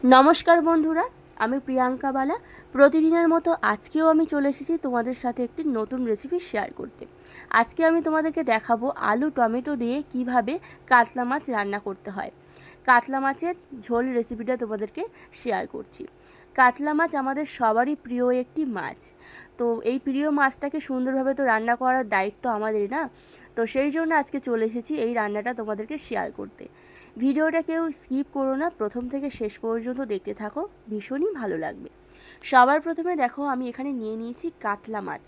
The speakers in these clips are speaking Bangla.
নমস্কার বন্ধুরা, আমি প্রিয়াঙ্কা বালা। প্রতিদিনের মতো আজকেও আমি চলে এসেছি তোমাদের সাথে একটি নতুন রেসিপি শেয়ার করতে। আজকে আমি তোমাদেরকে দেখাবো আলু টমেটো দিয়ে কিভাবে কাতলা মাছ রান্না করতে হয়। কাতলা মাছের ঝোল রেসিপিটা তোমাদেরকে শেয়ার করছি। কাতলা মাছ আমাদের সবারই প্রিয় একটি মাছ। তো এই প্রিয় মাছটাকে সুন্দরভাবে তো রান্না করার দায়িত্ব আমাদের, না? তো সেই জন্য আজকে চলে এসেছি এই রান্নাটা তোমাদেরকে শেয়ার করতে। ভিডিওটা কেউ স্কিপ করো না, প্রথম থেকে শেষ পর্যন্ত দেখতে থাকো, ভীষণই ভালো লাগবে। সবার প্রথমে দেখো, আমি এখানে নিয়ে নিয়েছি কাতলা মাছ।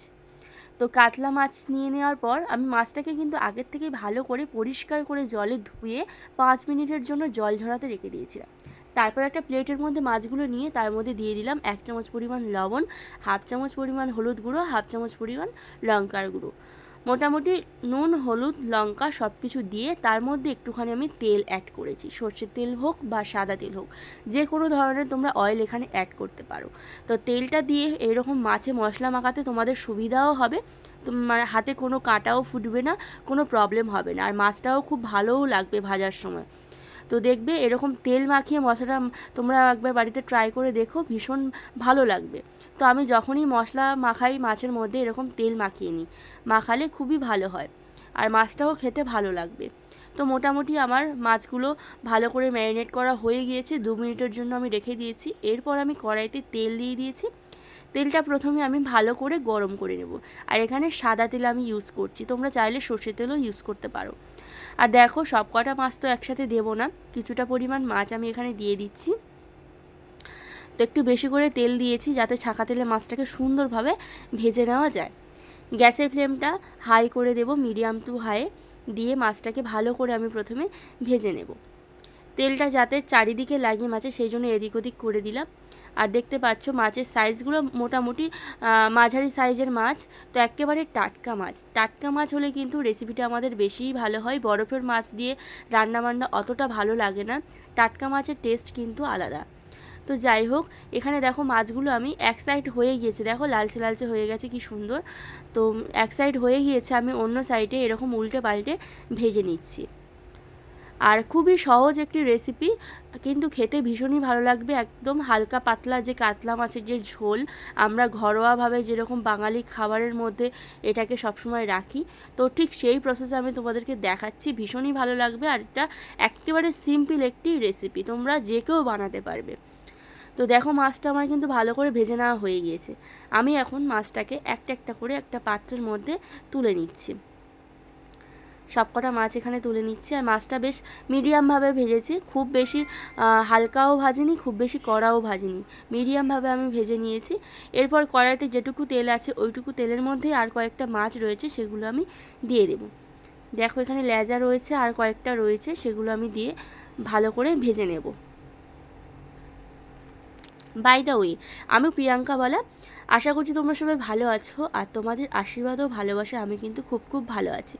তো কাতলা মাছ নিয়ে নেওয়ার পর আমি মাছটাকে কিন্তু আগের থেকে ভালো করে পরিষ্কার করে জলে ধুয়ে 5 মিনিটের জন্য জল ঝরাতে রেখে দিয়েছিলাম। তারপর একটা প্লেটের মধ্যে মাছগুলো নিয়ে তার মধ্যে দিয়ে দিলাম 1 চামচ পরিমাণ লবণ, 1/2 চামচ পরিমাণ হলুদ গুঁড়ো, 1/2 চামচ পরিমাণ লঙ্কার গুঁড়ো, মোটামুটি নুন হলুদ লঙ্কা সব কিছু দিয়ে তার মধ্যে একটুখানি আমি তেল অ্যাড করেছি। সর্ষের তেল হোক বা সাদা তেল হোক, যে কোনো ধরনের তোমরা অয়েল এখানে অ্যাড করতে পারো। তো তেলটা দিয়ে এরকম মাছে মশলা মাখাতে তোমাদের সুবিধাও হবে, মানে হাতে কোনো কাঁটাও ফুটবে না, কোনো প্রবলেম হবে না, আর মাছটাও খুব ভালোও লাগবে ভাজার সময়। তো দেখবে এরকম তেল মাখিয়ে মশলাটা তোমরা একবার বাড়িতে ট্রাই করে দেখো, ভীষণ ভালো লাগবে। তো আমি যখনই মশলা মাখাই মাছের মধ্যে এরকম তেল মাখিয়ে নিই, মাখালে খুবই ভালো হয় আর মাছটাও খেতে ভালো লাগবে। তো মোটামুটি আমার মাছগুলো ভালো করে ম্যারিনেট করা হয়ে গিয়েছে, 2 মিনিটের জন্য আমি রেখে দিয়েছি। এরপর আমি কড়াইতে তেল দিয়ে দিয়েছি। তেলটা প্রথমে আমি ভালো করে গরম করে নেব, আর এখানে সাদা তেল আমি ইউজ করছি, তোমরা চাইলে সর্ষের তেলও ইউজ করতে পারো। আর দেখো, সব কটা মাছ তো একসাথে দেবো না, কিছুটা পরিমাণ মাছ আমি এখানে দিয়ে দিচ্ছি। তো একটু বেশি করে তেল দিয়েছি যাতে ছাকা তেলে মাছটাকে সুন্দরভাবে ভেজে নেওয়া যায়। গ্যাসের ফ্লেমটা হাই করে দেব, মিডিয়াম টু হাই দিয়ে মাছটাকে ভালো করে আমি প্রথমে ভেজে নেব। তেলটা যাতে চারিদিকে লাগিয়ে মাছে, সেই জন্য এদিক ওদিক করে দিলাম। আর দেখতে পাচ্ছ মাছের সাইজগুলো মোটামুটি মাঝারি সাইজের মাছ। তো একেবারে টাটকা মাছ, টাটকা মাছ হলে কিন্তু রেসিপিটা আমাদের বেশিই ভালো হয়। বরফের মাছ দিয়ে রান্নাবান্না অতটা ভালো লাগে না, টাটকা মাছের টেস্ট কিন্তু আলাদা। তো যাই হোক, এখানে দেখো মাছগুলো আমি এক সাইড হয়ে গিয়েছে, দেখো লালচে লালচে হয়ে গেছে কি সুন্দর। তো এক সাইড হয়ে গিয়েছে, আমি অন্য সাইডে এরকম উল্টে পাল্টে ভেজে নিচ্ছি। আর খুবই সহজ একটি রেসিপি, কিন্তু খেতে ভীষণই ভালো লাগবে। একদম হালকা পাতলা যে কাতলা মাছের যে ঝোল, আমরা ঘরোয়াভাবে যেরকম বাঙালি খাবারের মধ্যে এটাকে সবসময় রাখি, তো ঠিক সেই প্রসেসে আমি তোমাদেরকে দেখাচ্ছি, ভীষণই ভালো লাগবে। আর এটা একেবারে সিম্পল একটি রেসিপি, তোমরা যে কেউ বানাতে পারবে। তো দেখো মাছটা আমার কিন্তু ভালো করে ভেজে নেওয়া হয়ে গিয়েছে। আমি এখন মাছটাকে একটা একটা করে একটা পাত্রের মধ্যে তুলে নিচ্ছি। সবকটা মাছ এখানে তুলে নিচ্ছি। আর মাছটা বেশ মিডিয়ামভাবে ভেজেছি, খুব বেশি হালকাও ভাজিনি, খুব বেশি কড়াও ভাজিনি, মিডিয়ামভাবে আমি ভেজে নিয়েছি। এরপর কড়াইতে যেটুকু তেল আছে ওইটুকু তেলের মধ্যে আর কয়েকটা মাছ রয়েছে সেগুলো আমি দিয়ে দেব। দেখো এখানে লেজা রয়েছে আর কয়েকটা রয়েছে, সেগুলো আমি দিয়ে ভালো করে ভেজে নেব। বাই দ্য ওয়ে, আমি প্রিয়াঙ্কা বালা। আশা করছি তোমরা সবাই ভালো আছো, আর তোমাদের আশীর্বাদ ও ভালোবাসা আমি কিন্তু খুব খুব ভালো আছি।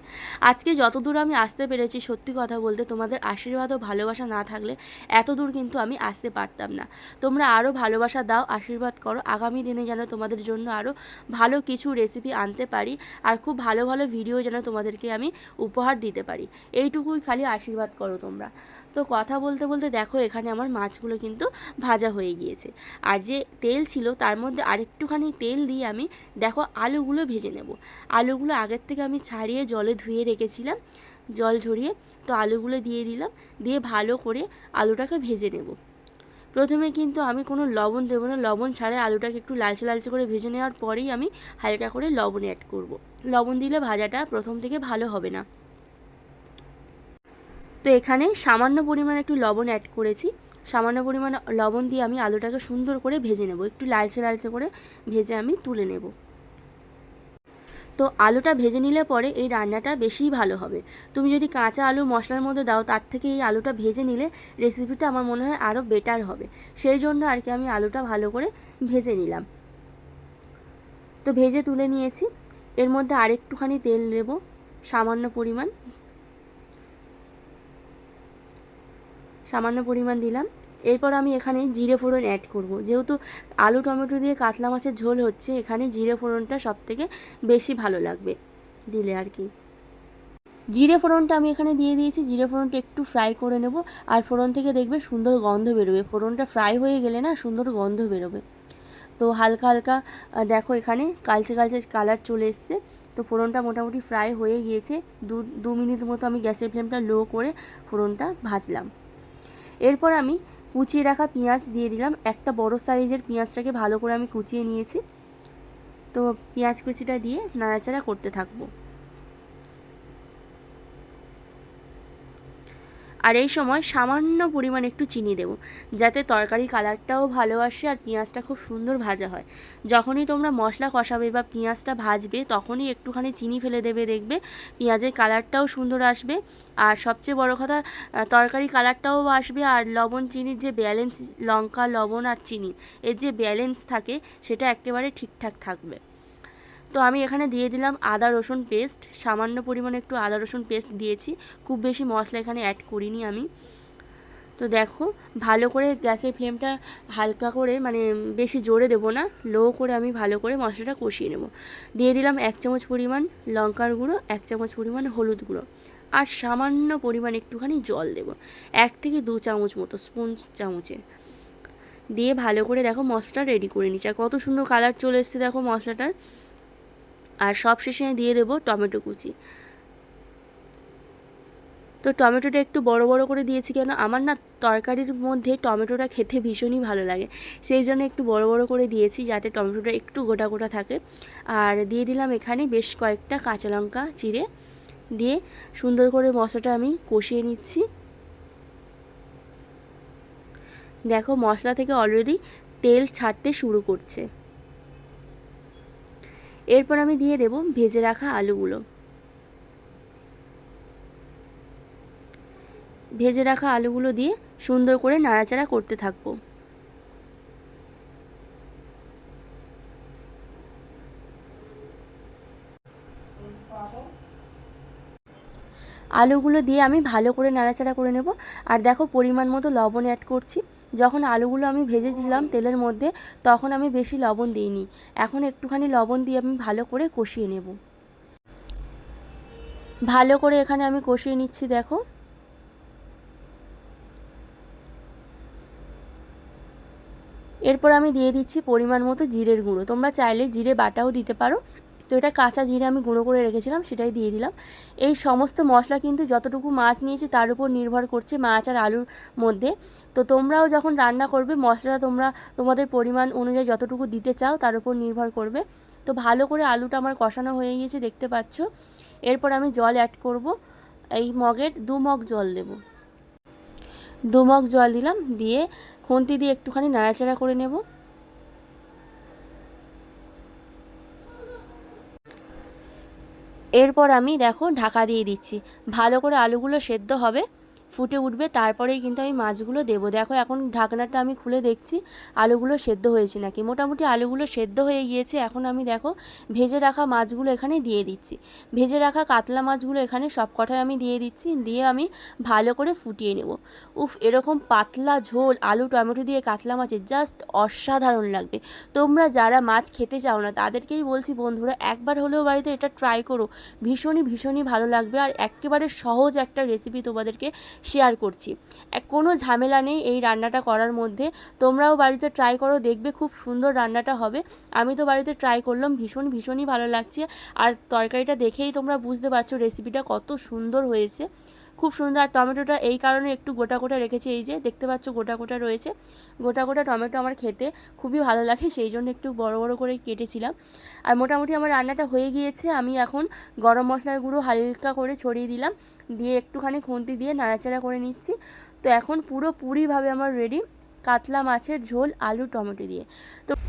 আজকে যতদূর আমি আসতে পেরেছি, সত্যি কথা বলতে তোমাদের আশীর্বাদ ও ভালোবাসা না থাকলে এত দূর কিন্তু আমি আসতে পারতাম না। তোমরা আরও ভালোবাসা দাও, আশীর্বাদ করো, আগামী দিনে যেন তোমাদের জন্য আরও ভালো কিছু রেসিপি আনতে পারি, আর খুব ভালো ভালো ভিডিও যেন তোমাদেরকে আমি উপহার দিতে পারি, এইটুকুই খালি আশীর্বাদ করো তোমরা। তো কথা বলতে বলতে দেখো এখানে আমার মাছগুলো কিন্তু ভাজা হয়ে গিয়েছে। আর যে তেল ছিল তার মধ্যে আরেকটুখানি তেল দিয়ে আমি দেখো আলুগুলো ভেজে নেব। আলুগুলো আগের থেকে আমি ছাড়িয়ে জলে ধুয়ে রেখেছিলাম, জল ঝরিয়ে। তো আলুগুলো দিয়ে দিলাম, দিয়ে ভালো করে আলুটাকে ভেজে নেব। প্রথমে কিন্তু আমি কোনো লবণ দেবো না, লবণ ছাড়াই আলুটাকে একটু লালচে লালচে করে ভেজে নেওয়ার পরেই আমি হালকা করে লবণ অ্যাড করব। লবণ দিলে ভাজাটা প্রথম থেকে ভালো হবে না। তো এখানে সামান্য পরিমাণে একটু লবণ অ্যাড করেছি। সামান্য পরিমাণে লবণ দিয়ে আমি আলুটাকে সুন্দর করে ভেজে নেব, একটু লালচে লালচে করে ভেজে আমি তুলে নেব। তো আলুটা ভেজে নিলে পরে এই রান্নাটা বেশিই ভালো হবে। তুমি যদি কাঁচা আলু মশলার মধ্যে দাও, তার থেকে এই আলুটা ভেজে নিলে রেসিপিটা আমার মনে হয় আরও বেটার হবে। সেই জন্য আর কি আমি আলুটা ভালো করে ভেজে নিলাম। তো ভেজে তুলে নিয়েছি। এর মধ্যে আরেকটুখানি তেল দেব, সামান্য পরিমাণ দিলাম। এরপর আমি এখানে জিরে ফোড়ন অ্যাড করব। যেহেতু আলু টমেটো দিয়ে কাতলা মাছের ঝোল হচ্ছে, এখানে জিরে ফোড়নটা সবথেকে বেশি ভালো লাগবে দিলে আর কি। জিরে ফোড়নটা আমি এখানে দিয়ে দিয়েছি। জিরে ফোড়নটা একটু ফ্রাই করে নেব, আর ফোড়ন থেকে দেখবে সুন্দর গন্ধ বেরোবে। ফোড়নটা ফ্রাই হয়ে গেলে না সুন্দর গন্ধ বেরোবে। তো হালকা হালকা দেখো এখানে কালচে কালচে কালার চলে এসছে। তো ফোড়নটা মোটামুটি ফ্রাই হয়ে গিয়েছে। দু মিনিট মতো আমি গ্যাসের ফ্লেমটা লো করে ফোড়নটা ভাজলাম। এরপর আমি কুচিয়ে রাখা পেঁয়াজ দিয়ে দিলাম। একটা বড় সাইজের পেঁয়াজটাকে ভালো করে আমি কুচিয়ে নিয়েছি। তো পেঁয়াজ কুচিটা দিয়ে নাড়াচাড়া করতে থাকবো। আর এই সময় সামান্য পরিমাণ একটু চিনি দেবো, যাতে তরকারি কালারটাও ভালো আসে আর পেঁয়াজটা খুব সুন্দর ভাজা হয়। যখনই তোমরা মশলা কষাবে বা পেঁয়াজটা ভাজবে তখনই একটুখানি চিনি ফেলে দেবে, দেখবে পেঁয়াজের কালারটাও সুন্দর আসবে। আর সবচেয়ে বড় কথা, তরকারি কালারটাও আসবে। আর লবণ চিনির যে ব্যালেন্স, লঙ্কা লবণ আর চিনি এর যে ব্যালেন্স থাকে সেটা একেবারে ঠিকঠাক থাকবে। তো আমি এখানে দিয়ে দিলাম আদা রসুন পেস্ট, সামান্য পরিমাণে একটু আদা রসুন পেস্ট দিয়েছি, খুব বেশি মশলা এখানে অ্যাড করিনি আমি। তো দেখো ভালো করে গ্যাসের ফ্লেমটা হালকা করে, মানে বেশি জোরে দেবো না, লো করে আমি ভালো করে মশলাটা কষিয়ে নেব। দিয়ে দিলাম 1 চামচ পরিমাণ লঙ্কার গুঁড়ো, 1 চামচ পরিমাণ হলুদ গুঁড়ো, আর সামান্য পরিমাণ একটুখানি জল দেবো, 1 থেকে 2 চামচ মতো, স্পুন চামচের। দিয়ে ভালো করে দেখো মশলাটা রেডি করে নিচ্ছি। আর কত সুন্দর কালার চলে এসছে দেখো মশলাটার। আর সব শেষে দিয়ে দেবো টমেটো কুচি। তো টমেটোটা একটু বড় বড় করে দিয়েছি কেন, আমার না তরকারির মধ্যে টমেটোটা খেতে ভীষণই ভালো লাগে, সেই জন্য একটু বড় বড় করে দিয়েছি যাতে টমেটোটা একটু গোটা গোটা থাকে। আর দিয়ে দিলাম এখানে বেশ কয়েকটা কাঁচা লঙ্কা চিড়ে, দিয়ে সুন্দর করে মশলাটা আমি কষিয়ে নিচ্ছি। দেখো মশলা থেকে অলরেডি তেল ছাড়তে শুরু করছে। এরপর আমি দিয়ে দেব ভেজে রাখা আলুগুলো। ভেজে রাখা আলুগুলো দিয়ে সুন্দর করে নাড়াচাড়া করতে থাকবো। আলুগুলো দিয়ে আমি ভালো করে নাড়াচাড়া করে নেব। আর দেখো পরিমাণ মতো লবণ অ্যাড করছি। যখন আলুগুলো আমি ভেজেছিলাম তেলের মধ্যে তখন আমি বেশি লবণ দিইনি, এখন একটুখানি লবণ দিয়ে আমি ভালো করে কষিয়ে নেব। ভালো করে এখানে আমি কষিয়ে নিচ্ছি দেখো। এরপর আমি দিয়ে দিচ্ছি পরিমাণ মতো জিরের গুঁড়ো, তোমরা চাইলে জিরে বাটাও দিতে পারো। তো এটা কাঁচা জিরে আমি গুঁড়ো করে রেখেছিলাম, সেটাই দিয়ে দিলাম। এই সমস্ত মশলা কিন্তু যতটুকু মাছ নিয়েছি তার উপর নির্ভর করছে, মাছ আর আলুর মধ্যে। তো তোমরাও যখন রান্না করবে মশলাটা তোমরা তোমাদের পরিমাণ অনুযায়ী যতটুকু দিতে চাও তার উপর নির্ভর করবে। তো ভালো করে আলুটা আমার কষানো হয়ে গিয়েছে দেখতে পাচ্ছ। এরপর আমি জল অ্যাড করব, এই মগের 2 মগ জল দেব। 2 মগ জল দিলাম, দিয়ে খুন্তি দিয়ে একটুখানি নাড়াচাড়া করে নেব। এরপর আমি দেখো ঢাকা দিয়ে দিচ্ছি, ভালো করে আলুগুলো সেদ্ধ হবে, ফুটে উঠবে, তারপরেই কিন্তু আমি মাছগুলো দেবো। দেখো এখন ঢাকনাটা আমি খুলে দেখছি আলুগুলো সেদ্ধ হয়েছে নাকি। মোটামুটি আলুগুলো সেদ্ধ হয়ে গিয়েছে। এখন আমি দেখো ভেজে রাখা মাছগুলো এখানে দিয়ে দিচ্ছি। ভেজে রাখা কাতলা মাছগুলো এখানে সব কটাই আমি দিয়ে দিচ্ছি, দিয়ে আমি ভালো করে ফুটিয়ে নেব। উফ, এরকম পাতলা ঝোল আলু টমেটো দিয়ে কাতলা মাছের জাস্ট অসাধারণ লাগবে। তোমরা যারা মাছ খেতে চাও না তাদেরকেই বলছি বন্ধুরা, একবার হলেও বাড়িতে এটা ট্রাই করো, ভীষণই ভীষণই ভালো লাগবে। আর একেবারে সহজ একটা রেসিপি তোমাদেরকে শেয়ার করছি, কোনো ঝামেলা নেই এই রান্নাটা করার মধ্যে। তোমরাও বাড়িতে ট্রাই করো, দেখবে খুব সুন্দর রান্নাটা হবে। আমি তো বাড়িতে ট্রাই করলাম, ভীষণই ভালো লাগছে। আর তরকারিটা দেখেই তোমরা বুঝতে পারছো রেসিপিটা কত সুন্দর হয়েছে, খুব সুন্দর। আর টমেটোটা এই কারণে একটু গোটা গোটা রেখেছি, এই যে দেখতে পাচ্ছ গোটা গোটা রয়েছে। গোটা গোটা টমেটো আমার খেতে খুবই ভালো লাগে, সেই জন্য একটু বড় বড় করে কেটেছিলাম। আর মোটামুটি আমার রান্নাটা হয়ে গিয়েছে। আমি এখন গরম মশলার গুঁড়ো হালকা করে ছড়িয়ে দিলাম, দিয়ে একটুখানি খুন্তি দিয়ে নাড়াচাড়া করে নিচ্ছি। তো এখন পুরোপুরিভাবে আমার রেডি কাতলা মাছের ঝোল আলু টমেটো দিয়ে।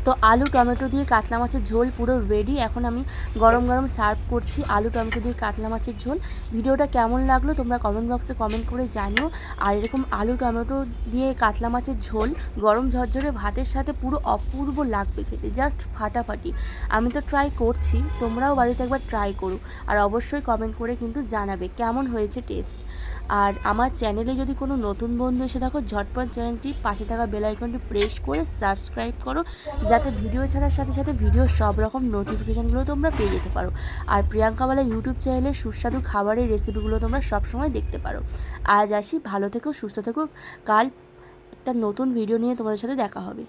তো আলু টমেটো দিয়ে কাতলা মাছের ঝোল পুরো রেডি। এখন আমি গরম গরম সার্ভ করছি আলু টমেটো দিয়ে কাতলা মাছের ঝোল। ভিডিওটা কেমন লাগলো তোমরা কমেন্ট বক্সে কমেন্ট করে জানিও। আর এরকম আলু টমেটো দিয়ে কাতলা মাছের ঝোল গরম ঝরঝরে ভাতের সাথে পুরো অপূর্ব লাগবে খেতে, জাস্ট ফাটাফাটি। আমি তো ট্রাই করছি, তোমরাও বাড়িতে একবার ট্রাই করো। আর অবশ্যই কমেন্ট করে কিন্তু জানাবে কেমন হয়েছে টেস্ট। আর আমার চ্যানেলে যদি কোনো নতুন বন্ধু এসে থাকো, ঝটপট চ্যানেলটি পাশে থাকা থাকা বেল আইকনটি প্রেস করে সাবস্ক্রাইব করো, যাতে ভিডিও ছাড়ার সাথে সাথে ভিডিও সব রকম নোটিফিকেশানগুলো তোমরা পেয়ে যেতে পারো। আর প্রিয়াঙ্কা বালা ইউটিউব চ্যানেলে সুস্বাদু খাবারের রেসিপিগুলো তোমরা সবসময় দেখতে পারো। আজ আসি, ভালো থেকো, সুস্থ থেকো। কাল একটা নতুন ভিডিও নিয়ে তোমাদের সাথে দেখা হবে।